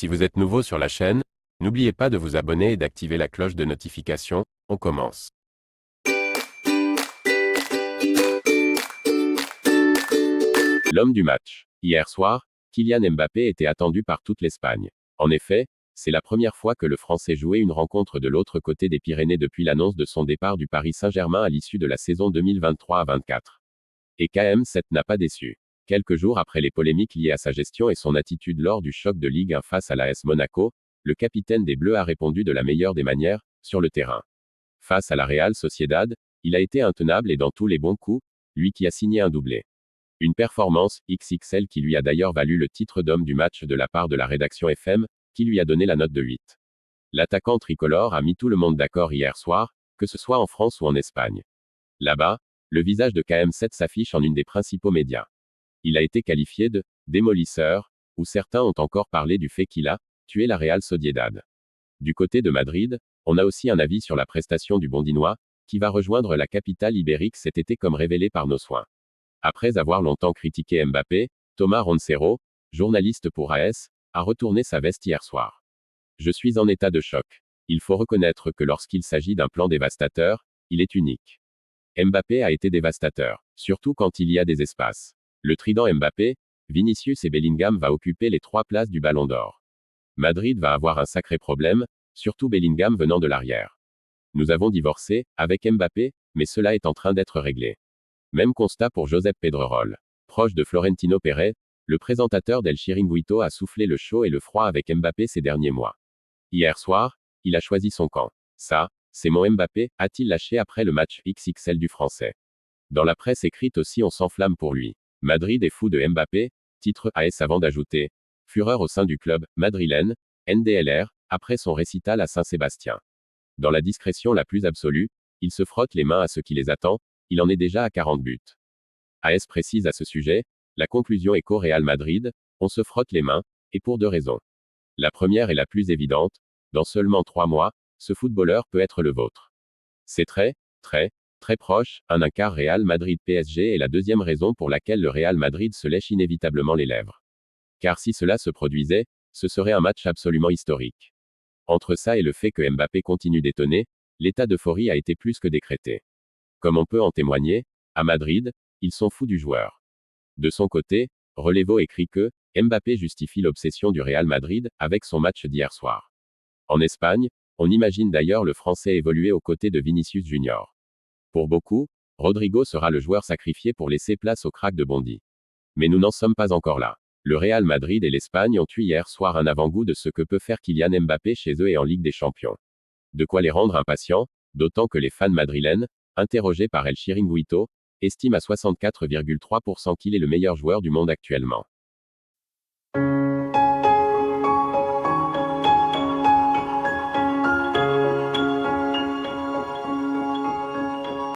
Si vous êtes nouveau sur la chaîne, n'oubliez pas de vous abonner et d'activer la cloche de notification. On commence. L'homme du match. Hier soir, Kylian Mbappé était attendu par toute l'Espagne. En effet, c'est la première fois que le Français jouait une rencontre de l'autre côté des Pyrénées depuis l'annonce de son départ du Paris Saint-Germain à l'issue de la saison 2023-24. Et KM7 n'a pas déçu. Quelques jours après les polémiques liées à sa gestion et son attitude lors du choc de Ligue 1 face à l'AS Monaco, le capitaine des Bleus a répondu de la meilleure des manières, sur le terrain. Face à la Real Sociedad, il a été intenable et dans tous les bons coups, lui qui a signé un doublé. Une performance XXL qui lui a d'ailleurs valu le titre d'homme du match de la part de la rédaction FM, qui lui a donné la note de 8. L'attaquant tricolore a mis tout le monde d'accord hier soir, que ce soit en France ou en Espagne. Là-bas, le visage de KM7 s'affiche en une des principaux médias. Il a été qualifié de démolisseur, où certains ont encore parlé du fait qu'il a tué la Real Sociedad. Du côté de Madrid, on a aussi un avis sur la prestation du Bondinois, qui va rejoindre la capitale ibérique cet été comme révélé par nos soins. Après avoir longtemps critiqué Mbappé, Thomas Roncero, journaliste pour AS, a retourné sa veste hier soir. Je suis en état de choc. Il faut reconnaître que lorsqu'il s'agit d'un plan dévastateur, il est unique. Mbappé a été dévastateur, surtout quand il y a des espaces. Le trident Mbappé, Vinicius et Bellingham va occuper les 3 places du Ballon d'Or. Madrid va avoir un sacré problème, surtout Bellingham venant de l'arrière. Nous avons divorcé, avec Mbappé, mais cela est en train d'être réglé. Même constat pour Josep Pedrerol. Proche de Florentino Pérez, le présentateur d'El Chiringuito a soufflé le chaud et le froid avec Mbappé ces derniers mois. Hier soir, il a choisi son camp. Ça, c'est mon Mbappé, a-t-il lâché après le match XXL du Français. Dans la presse écrite aussi on s'enflamme pour lui. Madrid est fou de Mbappé, titre AS avant d'ajouter fureur au sein du club madrilène, NDLR, après son récital à Saint-Sébastien. Dans la discrétion la plus absolue, il se frotte les mains à ce qui les attend, il en est déjà à 40 buts. AS précise à ce sujet, la conclusion est qu'au Real Madrid, on se frotte les mains, et pour 2 raisons. La première est la plus évidente, dans seulement 3 mois, ce footballeur peut être le vôtre. C'est très proche, un quart Real Madrid-PSG est la deuxième raison pour laquelle le Real Madrid se lèche inévitablement les lèvres. Car si cela se produisait, ce serait un match absolument historique. Entre ça et le fait que Mbappé continue d'étonner, l'état d'euphorie a été plus que décrété. Comme on peut en témoigner, à Madrid, ils sont fous du joueur. De son côté, Relevo écrit que Mbappé justifie l'obsession du Real Madrid avec son match d'hier soir. En Espagne, on imagine d'ailleurs le Français évoluer aux côtés de Vinicius Junior. Pour beaucoup, Rodrigo sera le joueur sacrifié pour laisser place au crack de Bondy. Mais nous n'en sommes pas encore là. Le Real Madrid et l'Espagne ont eu hier soir un avant-goût de ce que peut faire Kylian Mbappé chez eux et en Ligue des Champions. De quoi les rendre impatients, d'autant que les fans madrilènes, interrogés par El Chiringuito, estiment à 64,3% qu'il est le meilleur joueur du monde actuellement.